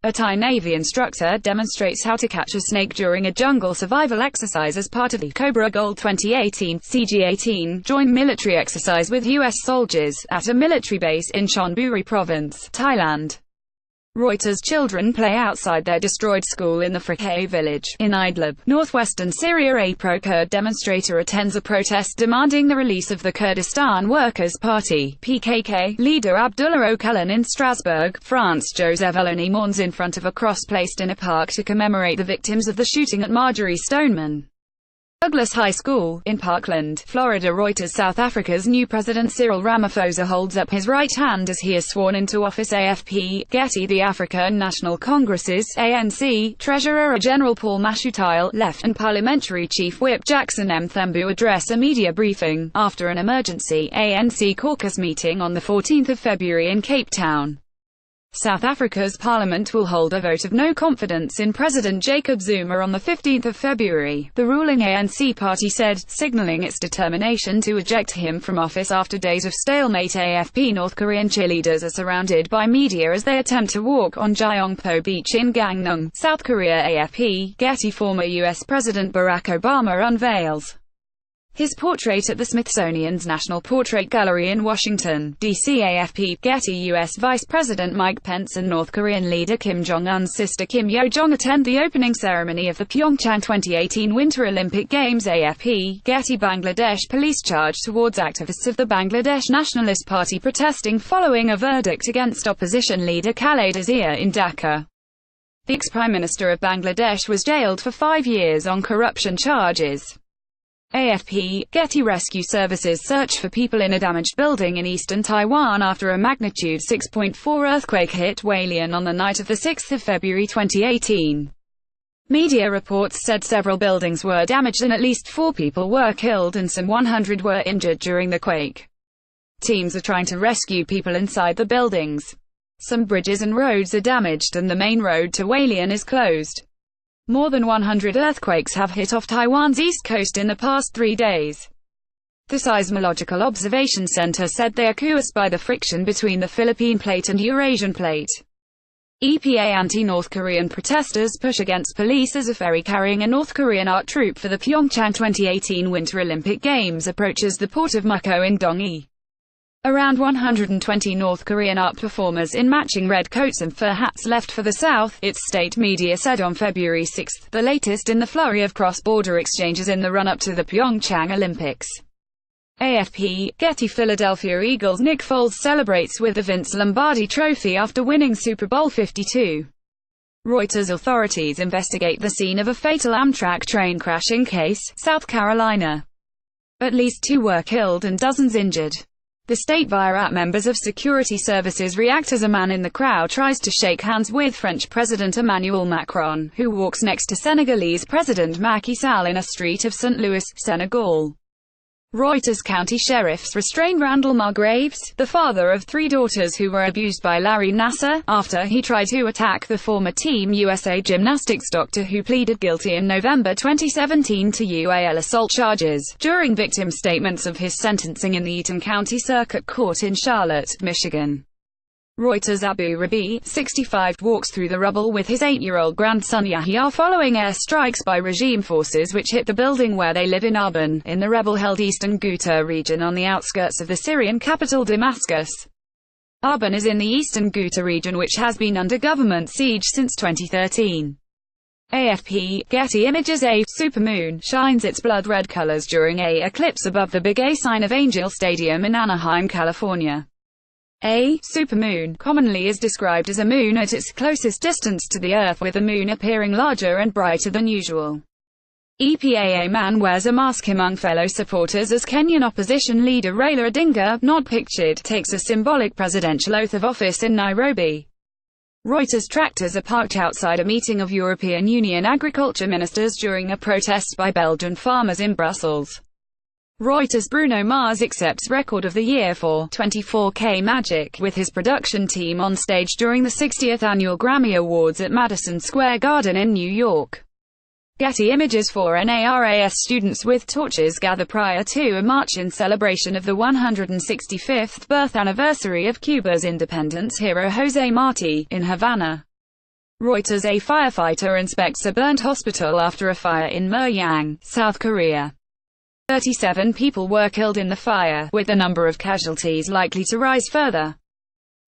A Thai Navy instructor demonstrates how to catch a snake during a jungle survival exercise as part of the Cobra Gold 2018 CG-18 joint military exercise with U.S. soldiers at a military base in Chonburi province, Thailand. Reuters children play outside their destroyed school in the Frikeh village, in Idlib, northwestern Syria. A pro-Kurd demonstrator attends a protest demanding the release of the Kurdistan Workers Party (PKK) leader Abdullah Ocalan in Strasbourg, France. Joe Zevuloni mourns in front of a cross placed in a park to commemorate the victims of the shooting at Marjory Stoneman Douglas High School, in Parkland, Florida. Reuters South Africa's new president Cyril Ramaphosa holds up his right hand as he is sworn into office. AFP, Getty. The African National Congress's ANC Treasurer-General Paul Mashatile, left, and Parliamentary Chief Whip Jackson Mthembu address a media briefing, after an emergency ANC caucus meeting on the 14th of February in Cape Town. South Africa's parliament will hold a vote of no confidence in President Jacob Zuma on the 15th of February, the ruling ANC party said, signaling its determination to eject him from office after days of stalemate. AFP. North Korean cheerleaders are surrounded by media as they attempt to walk on Gyeongpo Beach in Gangneung, South Korea. AFP. Getty. Former U.S. President Barack Obama unveils his portrait at the Smithsonian's National Portrait Gallery in Washington, D.C. AFP. Getty. U.S. Vice President Mike Pence and North Korean leader Kim Jong-un's sister Kim Yo-jong attend the opening ceremony of the Pyeongchang 2018 Winter Olympic Games. AFP. Getty. Bangladesh police charge towards activists of the Bangladesh Nationalist Party protesting following a verdict against opposition leader Khaleda Zia in Dhaka. The ex-Prime Minister of Bangladesh was jailed for 5 years on corruption charges. AFP. Getty. Rescue services search for people in a damaged building in eastern Taiwan after a magnitude 6.4 earthquake hit Hualien on the night of the 6th of February 2018. Media reports said several buildings were damaged and at least 4 people were killed and some 100 were injured during the quake. Teams are trying to rescue people inside the buildings. Some bridges and roads are damaged and the main road to Hualien is closed. More than 100 earthquakes have hit off Taiwan's east coast in the past 3 days. The Seismological Observation Center said they are caused by the friction between the Philippine Plate and Eurasian Plate. EPA. Anti-North Korean protesters push against police as a ferry carrying a North Korean art troupe for the Pyeongchang 2018 Winter Olympic Games approaches the port of Mukho in Donghae. Around 120 North Korean art performers in matching red coats and fur hats left for the south, its state media said on February 6, the latest in the flurry of cross-border exchanges in the run-up to the Pyeongchang Olympics. AFP. Getty. Philadelphia Eagles Nick Foles celebrates with the Vince Lombardi Trophy after winning Super Bowl 52. Reuters. Authorities investigate the scene of a fatal Amtrak train crash in Case, South Carolina. At least 2 were killed and dozens injured. The state via members of security services react as a man in the crowd tries to shake hands with French President Emmanuel Macron, who walks next to Senegalese President Macky Sall in a street of St. Louis, Senegal. Reuters. County sheriffs restrain Randall Margraves, the father of 3 daughters who were abused by Larry Nassar, after he tried to attack the former Team USA gymnastics doctor who pleaded guilty in November 2017 to UAL assault charges, during victim statements of his sentencing in the Eaton County Circuit Court in Charlotte, Michigan. Reuters. Abu Rabi, 65, walks through the rubble with his 8-year-old grandson Yahya following airstrikes by regime forces which hit the building where they live in Arban, in the rebel-held eastern Ghouta region on the outskirts of the Syrian capital Damascus. Arban is in the eastern Ghouta region which has been under government siege since 2013. AFP. Getty Images. A supermoon shines its blood-red colors during a eclipse above the Big A Sign of Angel Stadium in Anaheim, California. A supermoon commonly is described as a moon at its closest distance to the Earth, with the moon appearing larger and brighter than usual. EPA. A man wears a mask among fellow supporters as Kenyan opposition leader Raila Odinga, not pictured, takes a symbolic presidential oath of office in Nairobi. Reuters. Tractors are parked outside a meeting of European Union agriculture ministers during a protest by Belgian farmers in Brussels. Reuters. Bruno Mars accepts Record of the Year for 24K Magic, with his production team on stage during the 60th Annual Grammy Awards at Madison Square Garden in New York. Getty Images. 4 NARAS students with torches gather prior to a march in celebration of the 165th birth anniversary of Cuba's independence hero José Martí, in Havana. Reuters: a firefighter inspects a burnt hospital after a fire in Muryang, South Korea. 37 people were killed in the fire, with the number of casualties likely to rise further.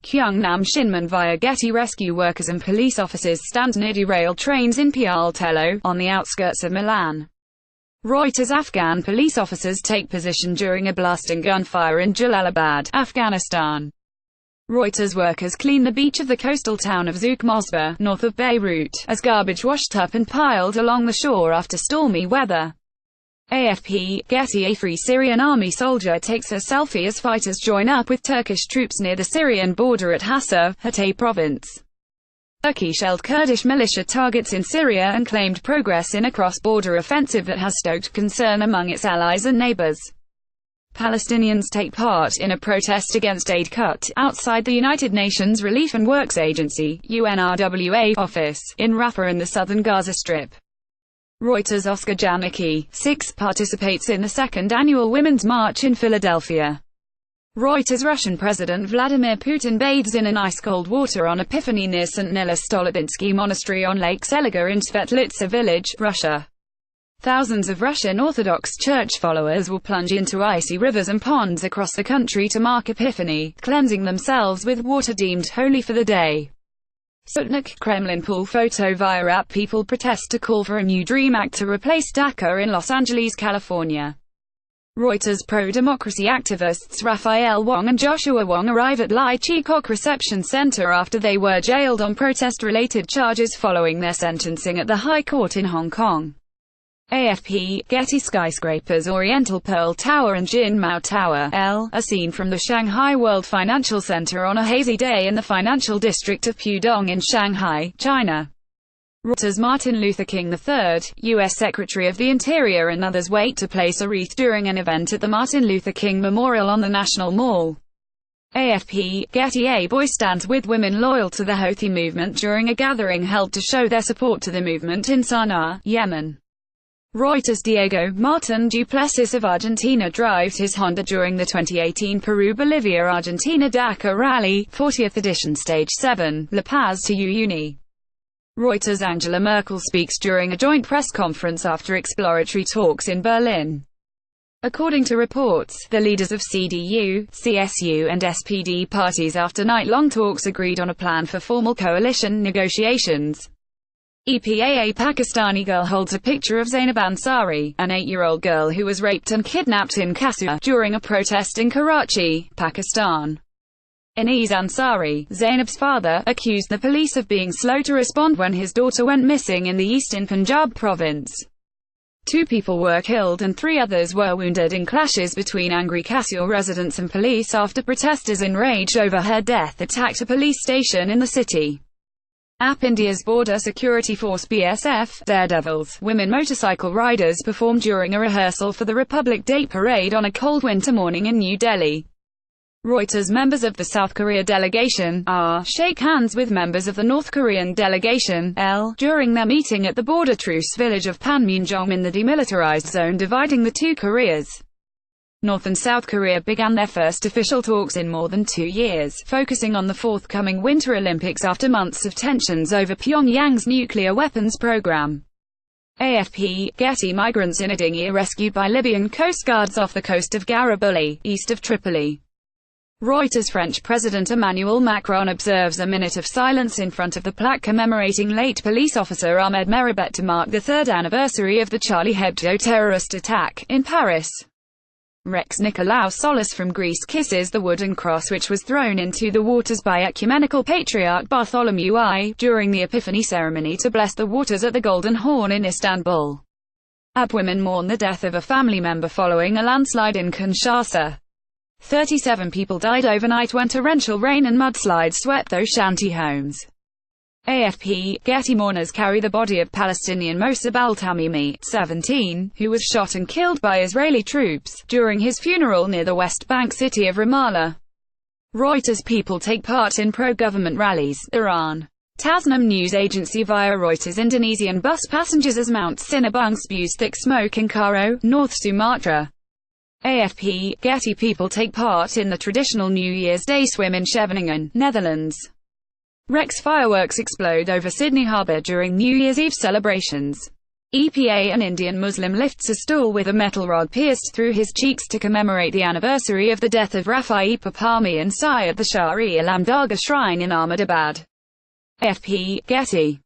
Gyeongnam Shinmun via Getty: rescue workers and police officers stand near derailed trains in Pialtello, on the outskirts of Milan. Reuters: Afghan police officers take position during a blasting gunfire in Jalalabad, Afghanistan. Reuters: workers clean the beach of the coastal town of Zouk Mosba, north of Beirut, as garbage washed up and piled along the shore after stormy weather. AFP: Getty: a Free Syrian army soldier takes a selfie as fighters join up with Turkish troops near the Syrian border at Hassa, Hatay province. Turkey shelled Kurdish militia targets in Syria and claimed progress in a cross-border offensive that has stoked concern among its allies and neighbors. Palestinians take part in a protest against aid cut, outside the United Nations Relief and Works Agency, UNRWA, office, in Rafah in the southern Gaza Strip. Reuters: Oscar Janicki, 6, participates in the second annual Women's March in Philadelphia. Reuters: Russian President Vladimir Putin bathes in an ice-cold water on Epiphany near St. Nilas Stolobitsky Monastery on Lake Seliger in Svetlitsa village, Russia. Thousands of Russian Orthodox Church followers will plunge into icy rivers and ponds across the country to mark Epiphany, cleansing themselves with water deemed holy for the day. Sputnik: Kremlin pool photo via app. People protest to call for a new DREAM Act to replace DACA in Los Angeles, California. Reuters: pro-democracy activists Raphael Wong and Joshua Wong arrive at Lai Chi Kok Reception Center after they were jailed on protest-related charges following their sentencing at the High Court in Hong Kong. AFP: Getty: skyscrapers Oriental Pearl Tower and Jin Mao Tower, L, are seen from the Shanghai World Financial Center on a hazy day in the financial district of Pudong in Shanghai, China. Reuters: Martin Luther King III, U.S. Secretary of the Interior and others wait to place a wreath during an event at the Martin Luther King Memorial on the National Mall. AFP: Getty: a boy stands with women loyal to the Houthi movement during a gathering held to show their support to the movement in Sana'a, Yemen. Reuters: Diego Martin Duplessis of Argentina drives his Honda during the 2018 Peru-Bolivia-Argentina Dakar Rally, 40th edition Stage 7, La Paz to Uyuni. Reuters: Angela Merkel speaks during a joint press conference after exploratory talks in Berlin. According to reports, the leaders of CDU, CSU and SPD parties after night-long talks agreed on a plan for formal coalition negotiations. EPA: a Pakistani girl holds a picture of Zainab Ansari, an 8-year-old girl who was raped and kidnapped in Kasua during a protest in Karachi, Pakistan. Anees Ansari, Zainab's father, accused the police of being slow to respond when his daughter went missing in the eastern Punjab province. 2 people were killed and 3 others were wounded in clashes between angry Kasua residents and police after protesters enraged over her death attacked a police station in the city. India's Border Security Force BSF, Daredevils, women motorcycle riders performed during a rehearsal for the Republic Day parade on a cold winter morning in New Delhi. Reuters: members of the South Korea delegation, R, shake hands with members of the North Korean delegation, L, during their meeting at the border truce village of Panmunjom in the demilitarized zone dividing the 2 Koreas. North and South Korea began their first official talks in more than 2 years, focusing on the forthcoming Winter Olympics after months of tensions over Pyongyang's nuclear weapons program. AFP: Getty: migrants in a dinghy are rescued by Libyan coast guards off the coast of Garibaldi, east of Tripoli. Reuters: French President Emmanuel Macron observes a minute of silence in front of the plaque commemorating late police officer Ahmed Merabet to mark the 3rd anniversary of the Charlie Hebdo terrorist attack, in Paris. Rex Nicolaou Solis from Greece kisses the wooden cross which was thrown into the waters by Ecumenical Patriarch Bartholomew I, during the Epiphany ceremony to bless the waters at the Golden Horn in Istanbul. Women mourn the death of a family member following a landslide in Kinshasa. 37 people died overnight when torrential rain and mudslides swept those shanty homes. AFP: Getty: mourners carry the body of Palestinian Mossab al-Tamimi, 17, who was shot and killed by Israeli troops during his funeral near the West Bank city of Ramallah. Reuters: people take part in pro-government rallies, Iran. Tasnim news agency via Reuters: Indonesian bus passengers as Mount Sinabung spews thick smoke in Karo, North Sumatra. AFP: Getty: people take part in the traditional New Year's Day swim in Scheveningen, Netherlands. Rex fireworks explode over Sydney Harbour during New Year's Eve celebrations. EPA, an Indian Muslim, lifts a stool with a metal rod pierced through his cheeks to commemorate the anniversary of the death of Rafi Papami and Sai at the Sharia Lamdargah shrine in Ahmedabad. AFP, Getty.